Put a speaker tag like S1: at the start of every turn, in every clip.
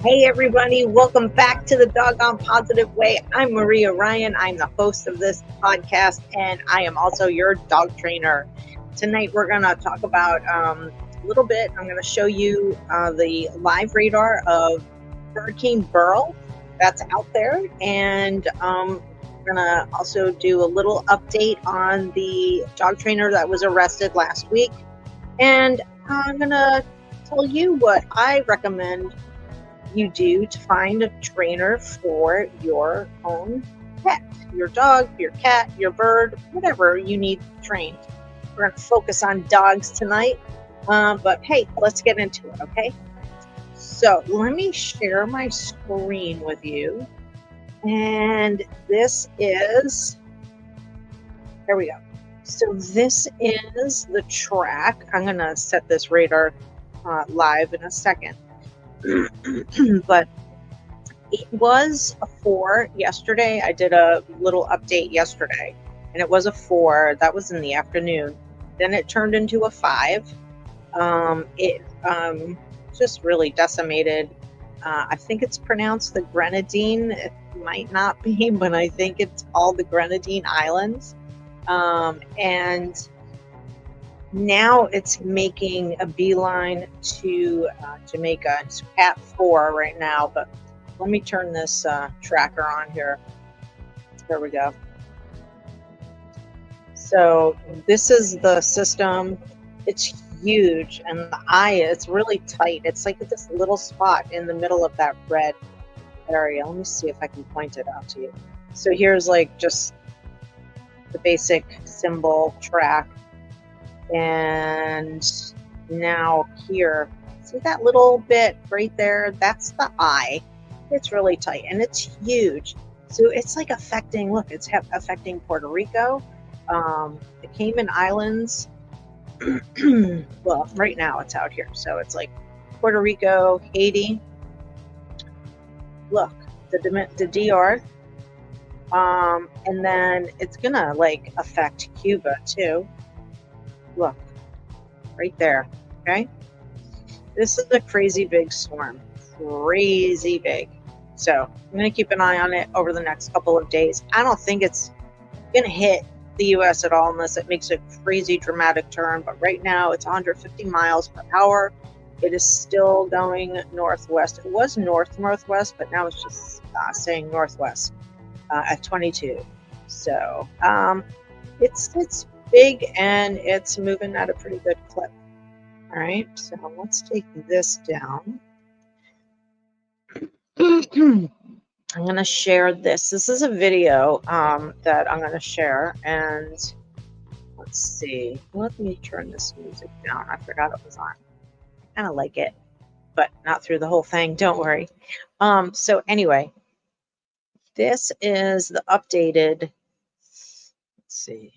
S1: Hey everybody, welcome back to the Doggone Positive Way. I'm Maria Ryan. I'm the host of this podcast and I am also your dog trainer. Tonight we're going to talk about a little bit. I'm going to show you the live radar of Hurricane Beryl that's out there, and we're going to also do a little update on the dog trainer that was arrested last week, and I'm going to tell you what I recommend you do to find a trainer for your own pet, your dog, your cat, your bird, whatever you need trained. We're going to focus on dogs tonight, but hey, let's get into it, okay? So let me share my screen with you, and this is, there we go. So this is the track. I'm going to set this radar live in a second. But it was a 4 yesterday. I did a little update yesterday, and it was a 4. That was in the afternoon. Then it turned into a 5. It just really decimated. I think it's pronounced the Grenadine. It might not be, but I think it's all the Grenadine Islands. And now it's making a beeline to Jamaica. It's at 4 right now, but let me turn this tracker on here. There we go. So this is the system. It's huge, and the eye, it's really tight. It's like this little spot in the middle of that red area. Let me see if I can point it out to you. So here's like just the basic symbol track. And now here, see that little bit right there? That's the eye. It's really tight and it's huge. So it's like affecting, look, it's affecting Puerto Rico, the Cayman Islands. Well, right now it's out here. So it's like Puerto Rico, Haiti. Look, the DR. And then it's gonna like affect Cuba too. Look, right there, okay? This is a crazy big storm, crazy big. So I'm going to keep an eye on it over the next couple of days. I don't think it's going to hit the U.S. at all unless it makes a crazy dramatic turn. But right now it's 150 miles per hour. It is still going northwest. It was northwest, but now it's just saying northwest at 22. So it's big and it's moving at a pretty good clip. All right, so let's take this down. I'm going to share this. This is a video that I'm going to share, and let's see. Let me turn this music down. I forgot it was on. I kind of like it, but not through the whole thing. Don't worry. So anyway, this is the updated. Let's see.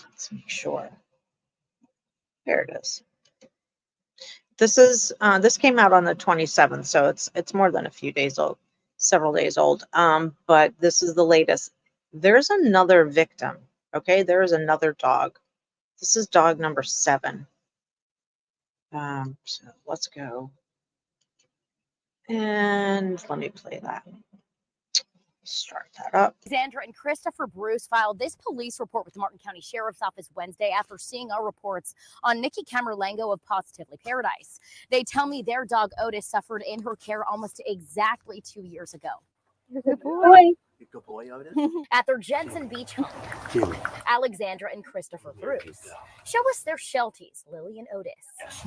S1: Let's make sure. There it is. This came out on the 27th, so it's more than a few days old, several days old. But this is the latest. There's another victim. Okay, there is another dog. This is dog number 7. So let's go. And let me play that. Start that up.
S2: Alexandra and Christopher Bruce filed this police report with the Martin County Sheriff's Office Wednesday after seeing our reports on Nikki Camerlengo of Positively Paradise. They tell me their dog Otis suffered in her care almost exactly 2 years ago.
S1: Good boy.
S3: Good boy, Otis.
S2: At their Jensen Beach home, Alexandra and Christopher Bruce show us their Shelties, Lily and Otis.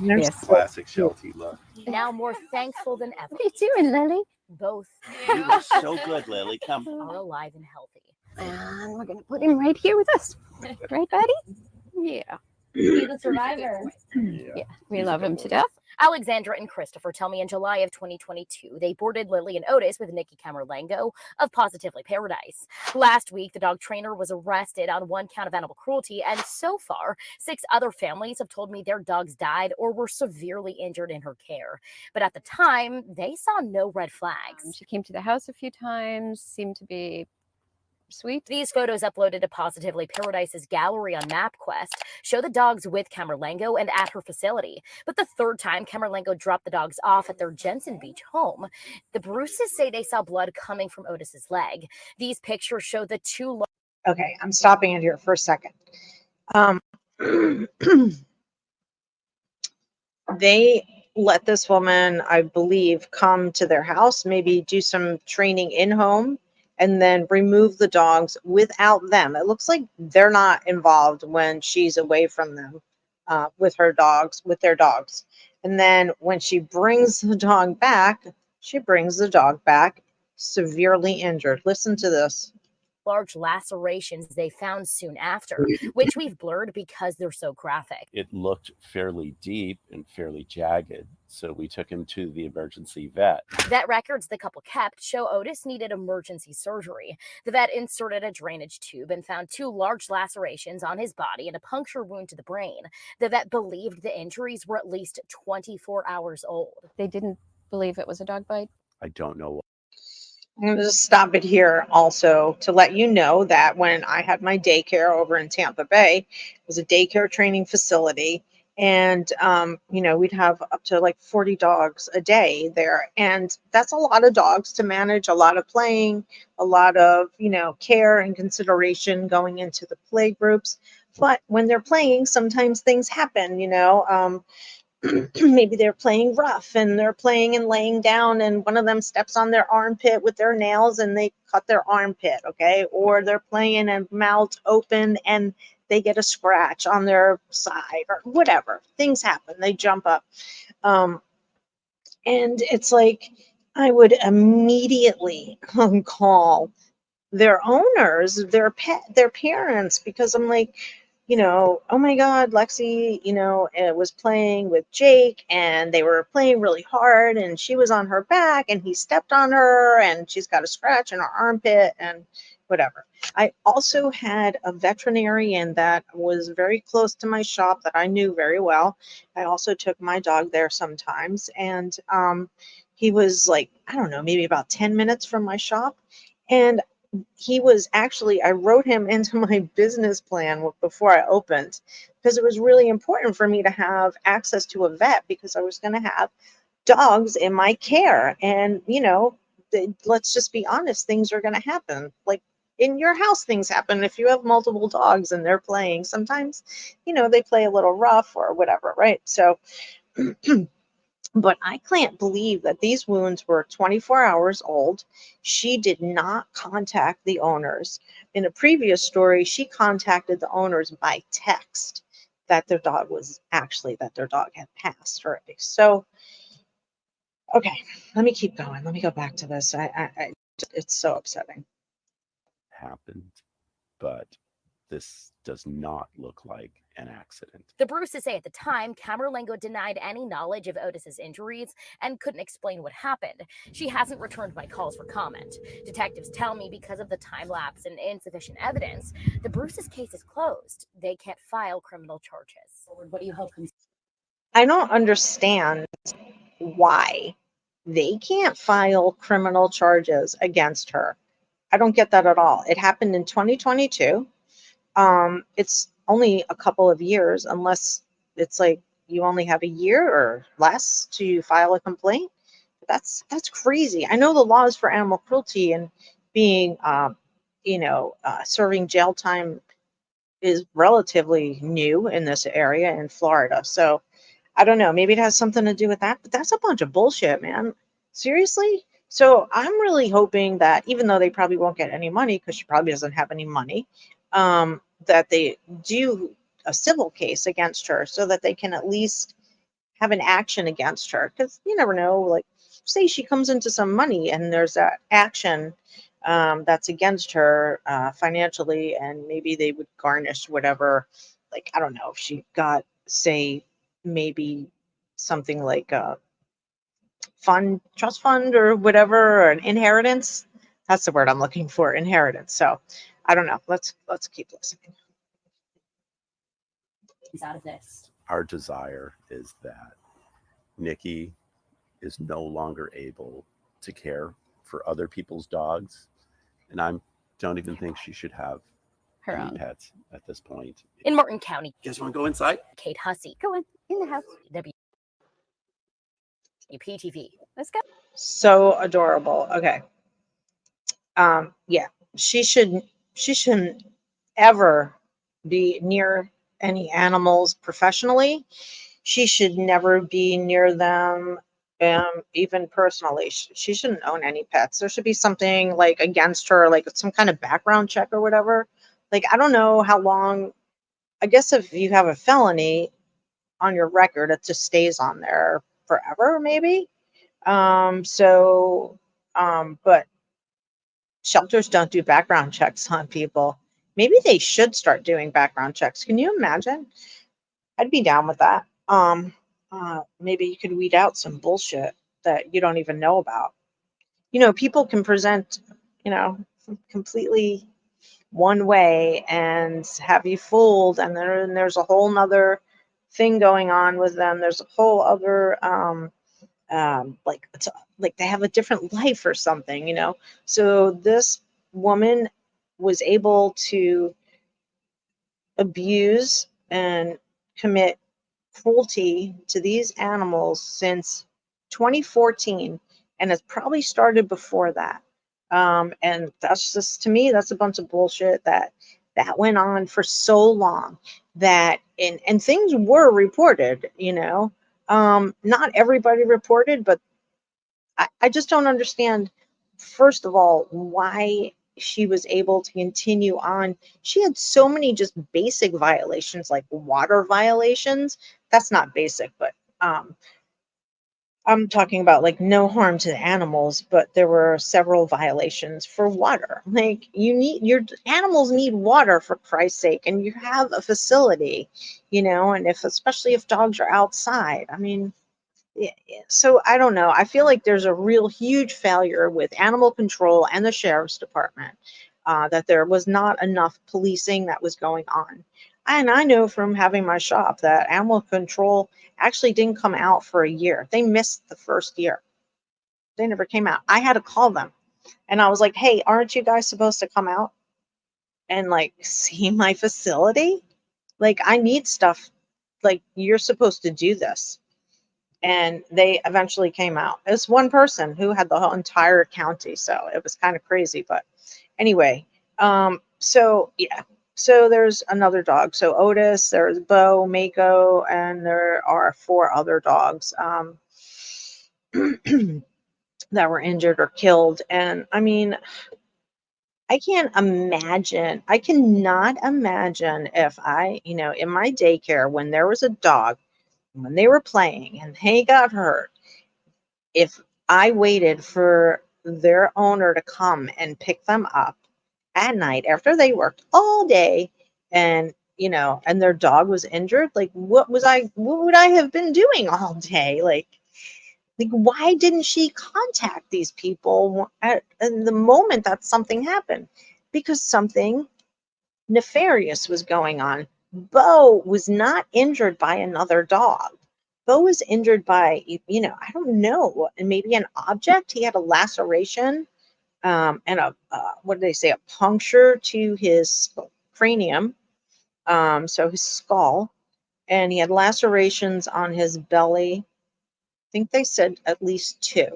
S3: Yes. Classic Sheltie look.
S2: Now more thankful than ever.
S4: What are you doing, Lily?
S2: Both
S3: You look so good, Lily. Come.
S2: are alive and healthy.
S4: And we're going to put him right here with us. Right, buddy? Yeah.
S5: He's a survivor.
S4: Yeah, we love him to death.
S2: Alexandra and Christopher tell me in July of 2022, they boarded Lily and Otis with Nikki Camerlengo of Positively Paradise. Last week, the dog trainer was arrested on 1 count of animal cruelty, and so far, 6 other families have told me their dogs died or were severely injured in her care. But at the time, they saw no red flags.
S4: She came to the house a few times, seemed to be Sweet.
S2: These photos uploaded to Positively Paradise's gallery on MapQuest show the dogs with Camerlengo and at her facility. But the third time Camerlengo dropped the dogs off at their Jensen Beach home, the Bruces say they saw blood coming from Otis's leg. These pictures show the two.
S1: Okay, I'm stopping it here for a second. They let this woman, I believe, come to their house, maybe do some training in home, and then remove the dogs without them. It looks like they're not involved when she's away from them with their dogs. And then when she brings the dog back, severely injured. Listen to this.
S2: Large lacerations they found soon after, which we've blurred because they're so graphic.
S3: It looked fairly deep and fairly jagged, so we took him to the emergency vet.
S2: Vet records the couple kept show Otis needed emergency surgery. The vet inserted a drainage tube and found 2 large lacerations on his body and a puncture wound to the brain. The vet believed the injuries were at least 24 hours old.
S4: They didn't believe it was a dog bite?
S3: I don't know.
S1: I'm going to just stop it here also to let you know that when I had my daycare over in Tampa Bay, it was a daycare training facility. And, we'd have up to like 40 dogs a day there. And that's a lot of dogs to manage, a lot of playing, a lot of, care and consideration going into the play groups. But when they're playing, sometimes things happen, maybe they're playing rough and they're playing and laying down and one of them steps on their armpit with their nails and they cut their armpit, okay? Or they're playing and mouths open and they get a scratch on their side or whatever. Things happen. They jump up. And it's like I would immediately call their owners, their parents, because I'm like, oh my God, Lexi, was playing with Jake and they were playing really hard and she was on her back and he stepped on her and she's got a scratch in her armpit and whatever. I also had a veterinarian that was very close to my shop that I knew very well. I also took my dog there sometimes. And he was like, I don't know, maybe about 10 minutes from my shop. And he was actually, I wrote him into my business plan before I opened because it was really important for me to have access to a vet because I was going to have dogs in my care. And, let's just be honest, things are going to happen. Like in your house, things happen. If you have multiple dogs and they're playing, sometimes, they play a little rough or whatever, right? So, but I can't believe that these wounds were 24 hours old. She did not contact the owners. In a previous story, she contacted the owners by text that their dog had passed already. So, okay, let me keep going. Let me go back to this. It's so upsetting.
S3: Happened, but this does not look like an accident.
S2: The Bruces say at the time, Camerlengo denied any knowledge of Otis's injuries and couldn't explain what happened. She hasn't returned my calls for comment. Detectives tell me because of the time lapse and insufficient evidence, the Bruces case is closed. They can't file criminal charges. What do you hope?
S1: I don't understand why they can't file criminal charges against her. I don't get that at all. It happened in 2022. It's only a couple of years, unless it's like you only have a year or less to file a complaint. That's crazy. I know the laws for animal cruelty and being, serving jail time is relatively new in this area in Florida. So I don't know. Maybe it has something to do with that, but that's a bunch of bullshit, man. Seriously? So I'm really hoping that even though they probably won't get any money because she probably doesn't have any money, that they do a civil case against her so that they can at least have an action against her. Because you never know, like say she comes into some money and there's that action that's against her financially, and maybe they would garnish whatever, like, I don't know, if she got, say, maybe something like a trust fund or whatever, or an inheritance. That's the word I'm looking for, inheritance. So I don't know. Let's keep listening.
S2: Out of this.
S3: Our desire is that Nikki is no longer able to care for other people's dogs. And I'm don't even think she should have
S4: Her
S3: any
S4: own.
S3: pets at this point.
S2: In Martin County,
S3: You guys want to go inside?
S2: Kate Hussey,
S4: Go on, in the house.
S2: WPTV.
S4: Let's go.
S1: So adorable. Okay. Yeah, she shouldn't ever be near any animals professionally. She should never be near them, even personally. She shouldn't own any pets. There should be something like against her, like some kind of background check or whatever. Like, I don't know how long. I guess if you have a felony on your record, it just stays on there forever, maybe. But shelters don't do background checks on people. Maybe they should start doing background checks. Can you imagine? I'd be down with that. Maybe you could weed out some bullshit that you don't even know about. People can present, completely one way and have you fooled, and then there's a whole nother thing going on with them. There's a whole other like like they have a different life or something. So this woman was able to abuse and commit cruelty to these animals since 2014, and it's probably started before that. And that's just, to me, that's a bunch of bullshit that went on for so long, that and things were reported. Not everybody reported, but I just don't understand, first of all, why she was able to continue on. She had so many just basic violations, like water violations. That's not basic, but I'm talking about like no harm to the animals, but there were several violations for water. Like, your animals need water, for Christ's sake, and you have a facility, and especially if dogs are outside. I mean, yeah, so I don't know. I feel like there's a real huge failure with animal control and the sheriff's department, that there was not enough policing that was going on. And I know from having my shop that animal control actually didn't come out for a year. They missed the first year. They never came out. I had to call them, and I was like, "Hey, aren't you guys supposed to come out and like see my facility? Like, I need stuff. Like, you're supposed to do this." And they eventually came out. It's one person who had the whole entire county, so it was kind of crazy. But anyway, so yeah, so there's another dog. So Otis, there's Bo, Mako, and there are 4 other dogs that were injured or killed. And I mean, I can't imagine. I cannot imagine if in my daycare, when there was a dog, when they were playing and they got hurt, if I waited for their owner to come and pick them up at night after they worked all day, and and their dog was injured, like, what would I have been doing all day? Like, why didn't she contact these people in the moment that something happened? Because something nefarious was going on. Bo was not injured by another dog. Bo was injured by, I don't know, maybe an object. He had a laceration, and what did they say, a puncture to his cranium, so his skull, and he had lacerations on his belly. I think they said at least 2,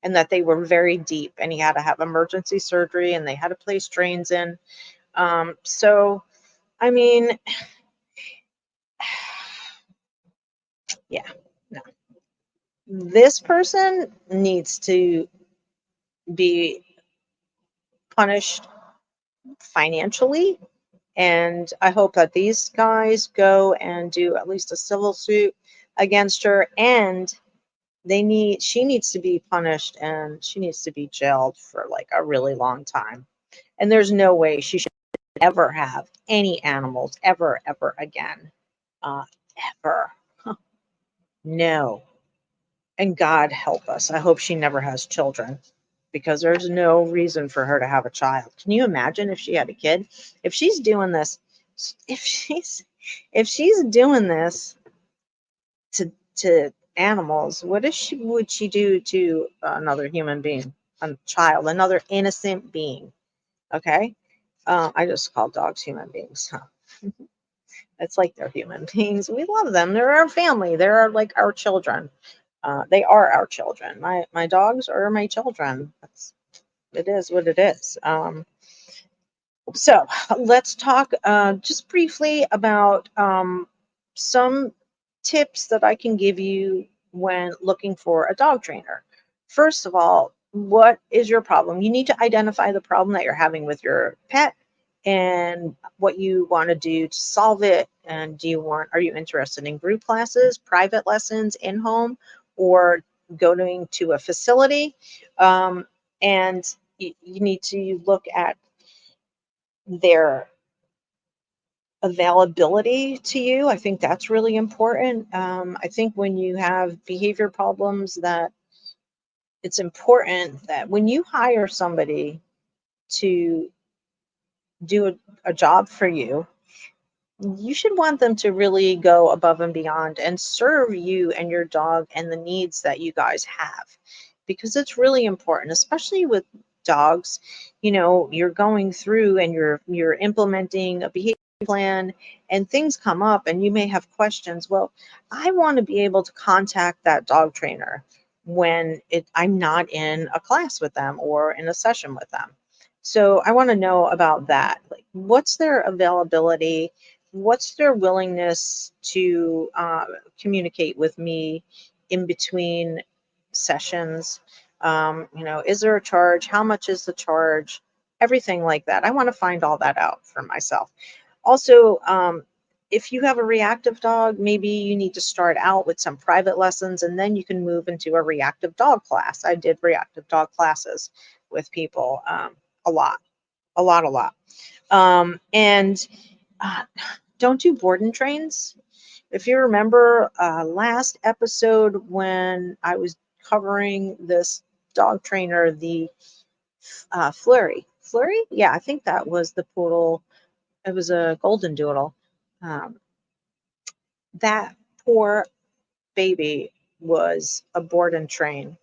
S1: and that they were very deep, and he had to have emergency surgery, and they had to place drains in. So, I mean, yeah, no. This person needs to be punished financially, and I hope that these guys go and do at least a civil suit against her, and she needs to be punished, and she needs to be jailed for like a really long time. And there's no way she should ever have any animals ever again. Ever. No. And God help us. I hope she never has children, because there's no reason for her to have a child. Can you imagine if she had a kid? If she's doing this, if she's doing this to animals, would she do to another human being, a child, another innocent being? Okay? I just call dogs human beings. It's like they're human beings. We love them. They're our family. They're like our children. They are our children. My dogs are my children. It is what it is. So let's talk just briefly about some tips that I can give you when looking for a dog trainer. First of all, what is your problem? You need to identify the problem that you're having with your pet and what you want to do to solve it. And are you interested in group classes, private lessons, in home, or going to a facility? And you need to look at their availability to you. I think that's really important. I think when you have behavior problems, that it's important that when you hire somebody to do a job for you, you should want them to really go above and beyond and serve you and your dog and the needs that you guys have, because it's really important, especially with dogs. You're going through and you're implementing a behavior plan, and things come up and you may have questions. Well, I want to be able to contact that dog trainer when I'm not in a class with them or in a session with them. So I want to know about that. Like, what's their availability? What's their willingness to communicate with me in between sessions? Is there a charge? How much is the charge? Everything like that. I want to find all that out for myself. Also, if you have a reactive dog, maybe you need to start out with some private lessons and then you can move into a reactive dog class. I did reactive dog classes with people a lot. And don't do board and trains. If you remember last episode when I was covering this dog trainer, the Flurry. Flurry? Yeah, I think that was the poodle. It was a golden doodle. That poor baby was a board and train.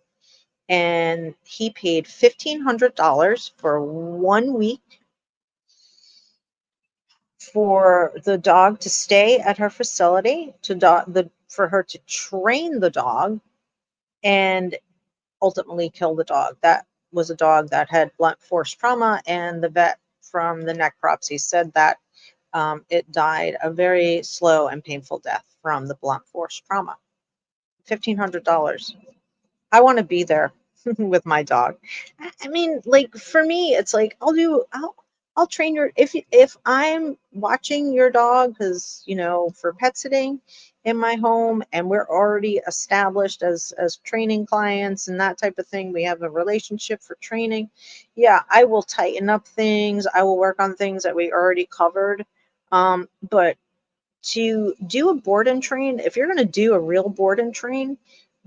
S1: And he paid $1,500 for 1 week for the dog to stay at her facility, for her to train the dog and ultimately kill the dog. That was a dog that had blunt force trauma, and the vet from the necropsy said that it died a very slow and painful death from the blunt force trauma. $1,500. I want to be there with my dog. I mean, like, for me, it's like I'll train if I'm watching your dog, because for pet sitting in my home and we're already established as training clients and that type of thing, we have a relationship for training. Yeah, I will tighten up things. I will work on things that we already covered. But to do a board and train, if you're going to do a real board and train,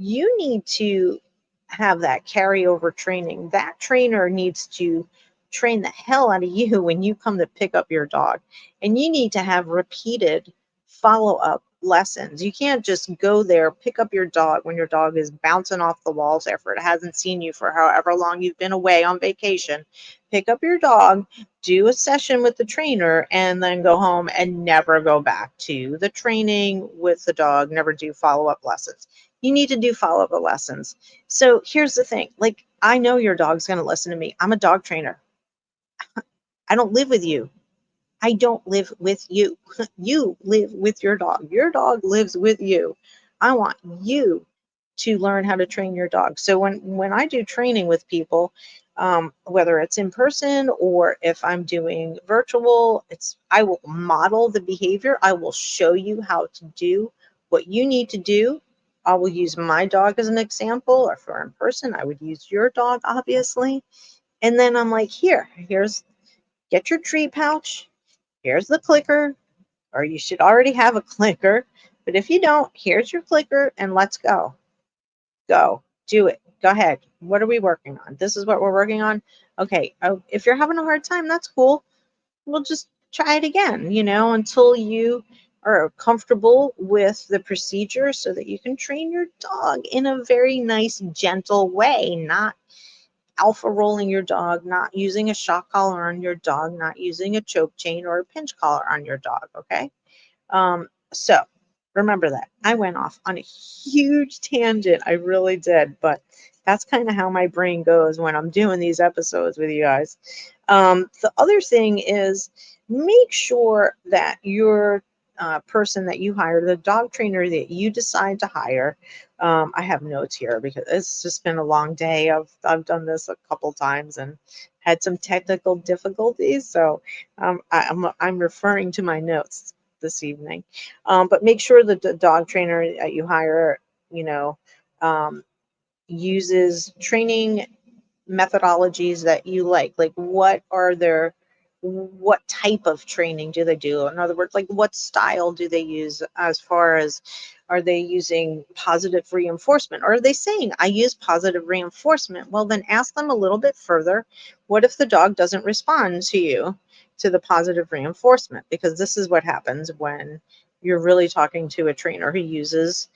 S1: you need to have that carryover training. That trainer needs to train the hell out of you when you come to pick up your dog. And you need to have repeated follow-up lessons. You can't just go there, pick up your dog when your dog is bouncing off the walls after it hasn't seen you for however long you've been away on vacation. Pick up your dog, do a session with the trainer, and then go home and never go back to the training with the dog, never do follow-up lessons. You need to do follow-up lessons. So here's the thing. Like, I know your dog's going to listen to me. I'm a dog trainer. I don't live with you. I don't live with you. You live with your dog. Your dog lives with you. I want you to learn how to train your dog. So when I do training with people, whether it's in person or if I'm doing virtual, I will model the behavior. I will show you how to do what you need to do. I will use my dog as an example, or if we're in person, I would use your dog, obviously. And then I'm like, get your treat pouch. Here's the clicker, or you should already have a clicker. But if you don't, here's your clicker and let's go. Go. Do it. Go ahead. What are we working on? This is what we're working on. Okay. If you're having a hard time, that's cool. We'll just try it again, until you are comfortable with the procedure so that you can train your dog in a very nice, gentle way. alpha rolling your dog, not using a shock collar on your dog, not using a choke chain or a pinch collar on your dog, okay? So remember that. I went off on a huge tangent. I really did, but that's kind of how my brain goes when I'm doing these episodes with you guys. The other thing is make sure that your person that you hire, the dog trainer that you decide to hire, I have notes here because it's just been a long day. I've done this a couple times and had some technical difficulties, so I'm referring to my notes this evening. But make sure that the dog trainer that you hire, you know, uses training methodologies that you like. Like, what type of training do they do? In other words, like, what style do they use, as far as, are they using positive reinforcement? Or are they saying, I use positive reinforcement? Well, then ask them a little bit further. What if the dog doesn't respond to you, to the positive reinforcement? Because this is what happens when you're really talking to a trainer who uses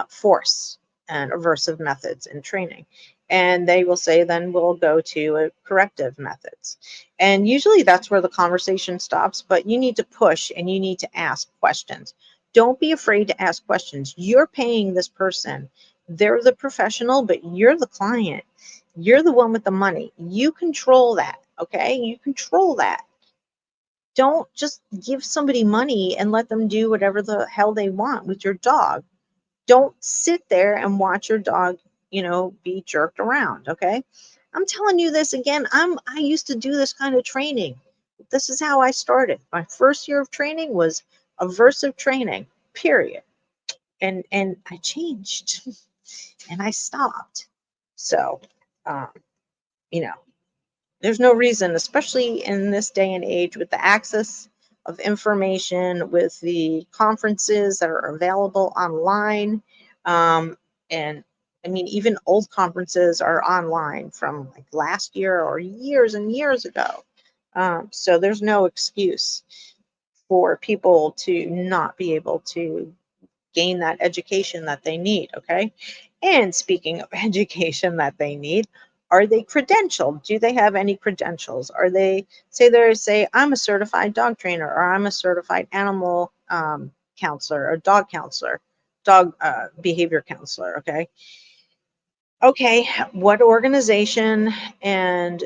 S1: force and aversive methods in training. And they will say, then we'll go to corrective methods. And usually that's where the conversation stops, but you need to push and you need to ask questions. Don't be afraid to ask questions. You're paying this person. They're the professional, but you're the client. You're the one with the money. You control that, okay? You control that. Don't just give somebody money and let them do whatever the hell they want with your dog. Don't sit there and watch your dog, be jerked around, okay? I'm telling you this again. I used to do this kind of training. This is how I started. My first year of training was aversive training, period. And I changed and I stopped. So, um, you know, there's no reason, especially in this day and age with the access of information, with the conferences that are available online. And I mean, even old conferences are online from like last year or years and years ago. So there's no excuse for people to not be able to gain that education that they need, okay? And speaking of education that they need, are they credentialed? Do they have any credentials? Are they, say, I'm a certified dog trainer, or I'm a certified animal counselor, or dog counselor, dog behavior counselor, okay? Okay, what organization, and,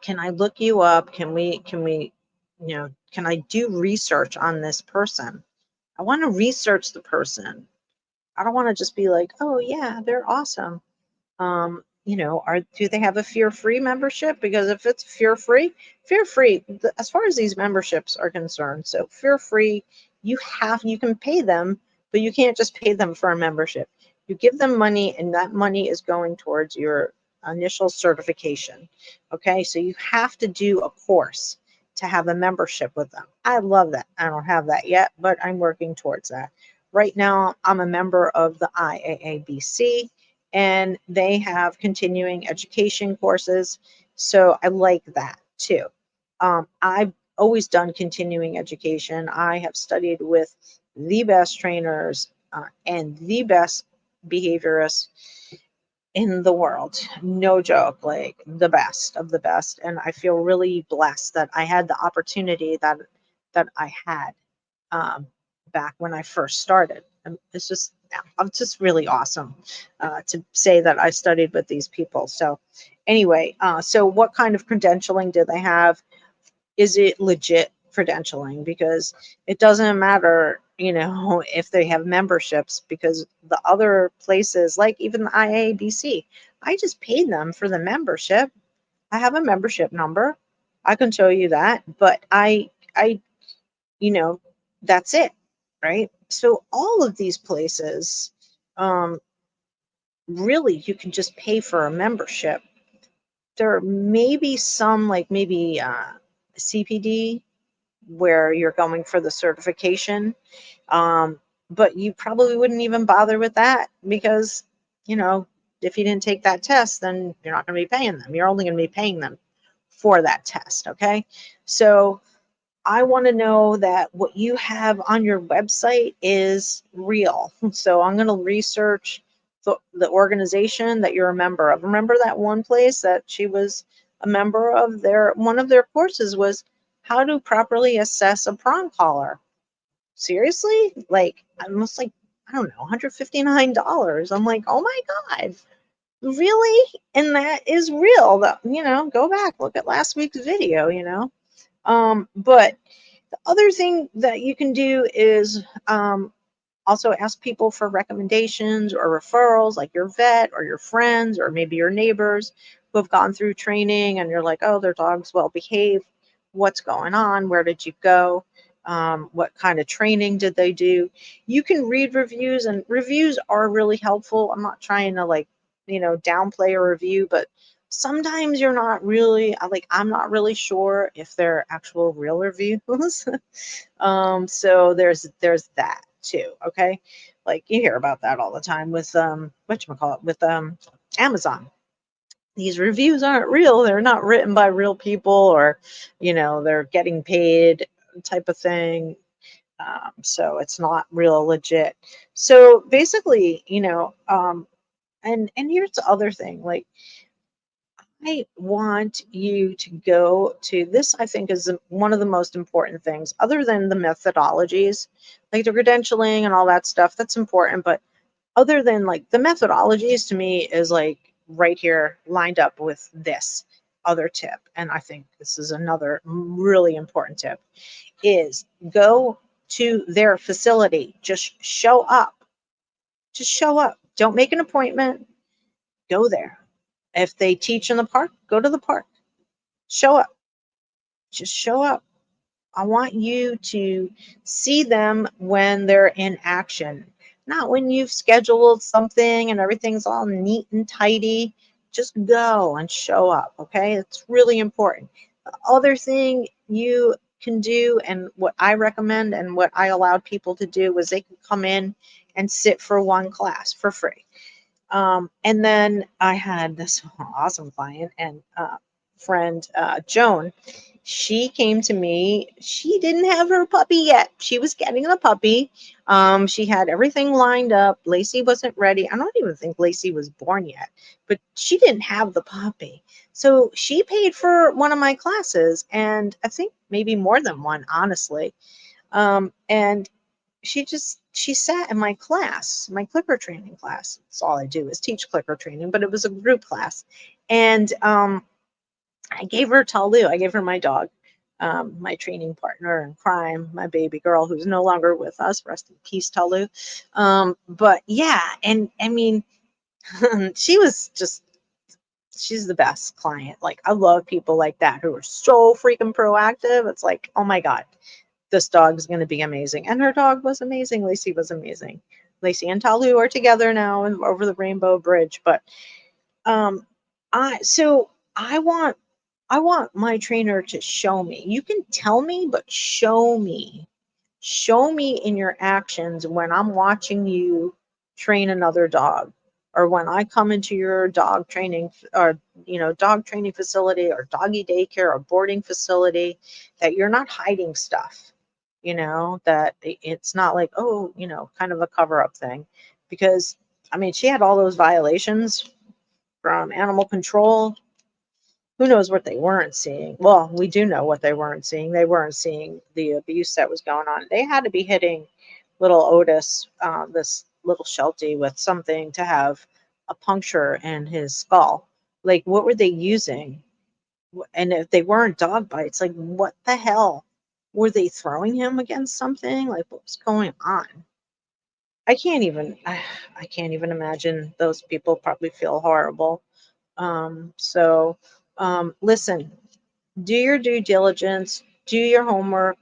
S1: can I look you up? Can we, can I do research on this person? I want to research the person. I don't want to just be like, oh yeah, they're awesome. Do they have a fear-free membership? Because if it's fear-free, as far as these memberships are concerned, so fear-free, you can pay them, but you can't just pay them for a membership. You give them money, and that money is going towards your initial certification. Okay, so you have to do a course to have a membership with them. I love that. I don't have that yet, but I'm working towards that. Right now, I'm a member of the IAABC, and they have continuing education courses. So I like that too. I've always done continuing education. I have studied with the best trainers and the best behaviorists in the world. No joke, like the best of the best. And I feel really blessed that I had the opportunity that I had back when I first started. And it's just really awesome to say that I studied with these people. So anyway, so what kind of credentialing do they have? Is it legit credentialing? Because it doesn't matter, if they have memberships, because the other places, like even the IABC, I just paid them for the membership. I have a membership number. I can show you that, but I, that's it, right? So all of these places, really, you can just pay for a membership. There may be some, like maybe CPD, where you're going for the certification, but you probably wouldn't even bother with that because, if you didn't take that test, then you're not going to be paying them. You're only going to be paying them for that test, okay? So I want to know that what you have on your website is real. So I'm going to research the organization that you're a member of. Remember that one place that she was a member of? One of their courses was how to properly assess a prong collar. Seriously? Like almost like, I don't know, $159. I'm like, oh my God, really? And that is real. Go back, look at last week's video. But the other thing that you can do is also ask people for recommendations or referrals, like your vet or your friends or maybe your neighbors who have gone through training and you're like, oh, their dog's well behaved. What's going on? Where did you go? What kind of training did they do? You can read reviews, and reviews are really helpful. I'm not trying to downplay a review, but sometimes you're not really I'm not really sure if they're actual real reviews. So there's that too. Okay. Like you hear about that all the time with whatchamacallit, with Amazon. These reviews aren't real. They're not written by real people, or they're getting paid type of thing. So it's not real legit. So basically, and here's the other thing, like I want you to go to this. I think is one of the most important things, other than the methodologies, like the credentialing and all that stuff. That's important, but other than like the methodologies, to me is like right here lined up with this other tip. And I think this is another really important tip: is go to their facility. Just show up. Just show up. Don't make an appointment. Go there. If they teach in the park, go to the park. Show up. Just show up. I want you to see them when they're in action, not when you've scheduled something and everything's all neat and tidy. Just go and show up, okay? It's really important. The other thing you can do, and what I recommend and what I allowed people to do, was they could come in and sit for one class for free. And then I had this awesome client and friend, Joan. She came to me. She didn't have her puppy yet. She was getting the puppy. She had everything lined up. Lacey wasn't ready. I don't even think Lacey was born yet, but she didn't have the puppy. So she paid for one of my classes, and I think maybe more than one, honestly. And she sat in my class, my clicker training class. That's all I do is teach clicker training, but it was a group class. And I gave her Talu. I gave her my dog, my training partner in crime, my baby girl who's no longer with us. Rest in peace, Talu. But yeah, and I mean, she's the best client. Like, I love people like that who are so freaking proactive. It's like, oh my God, this dog's going to be amazing. And her dog was amazing. Lacey was amazing. Lacey and Talu are together now over the Rainbow Bridge. But I want my trainer to show me. You can tell me, but show me. Show me in your actions when I'm watching you train another dog, or when I come into your dog training or dog training facility or doggy daycare or boarding facility, that you're not hiding stuff. That it's not like, oh, kind of a cover-up thing. Because I mean, she had all those violations from animal control. Who knows what they weren't seeing? Well, we do know what they weren't seeing. They weren't seeing the abuse that was going on. They had to be hitting little Otis, this little Sheltie, with something to have a puncture in his skull. Like, what were they using? And if they weren't dog bites, like, what the hell? Were they throwing him against something? Like, what was going on? I can't even imagine. Those people probably feel horrible. So listen, do your due diligence, do your homework.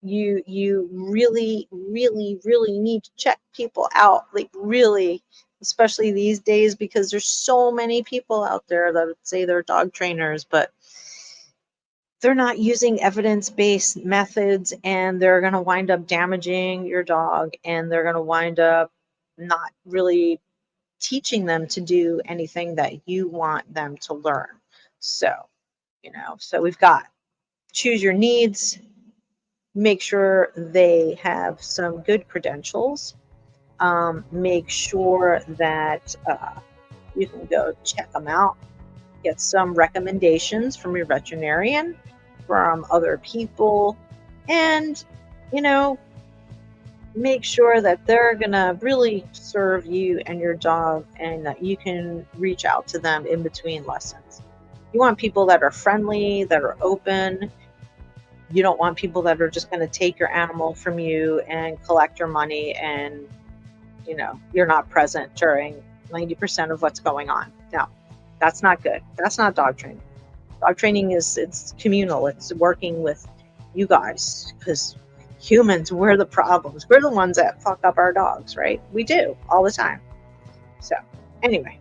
S1: You really, really, really need to check people out, like really, especially these days, because there's so many people out there that say they're dog trainers, but they're not using evidence-based methods, and they're going to wind up damaging your dog, and they're going to wind up not really teaching them to do anything that you want them to learn. So we've got choose your needs, make sure they have some good credentials, Make sure that you can go check them out, get some recommendations from your veterinarian, from other people, and, you know, make sure that they're going to really serve you and your dog, and that you can reach out to them in between lessons. You want people that are friendly, that are open. You don't want people that are just going to take your animal from you and collect your money, and, you know, you're not present during 90% of what's going on. No, that's not good. That's not dog training. Dog training it's communal. It's working with you guys, because humans, we're the problems. We're the ones that fuck up our dogs, right? We do all the time. So anyway,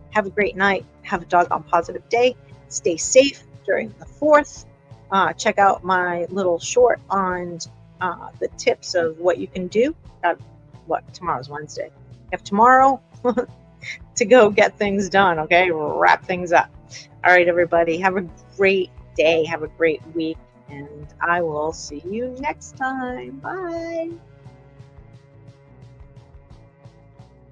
S1: have a great night. Have a doggone positive day. Stay safe during the 4th. Check out my little short on the tips of what you can do. Tomorrow's Wednesday. You have tomorrow to go get things done, okay? Wrap things up. All right, everybody. Have a great day. Have a great week. And I will see you next time. Bye.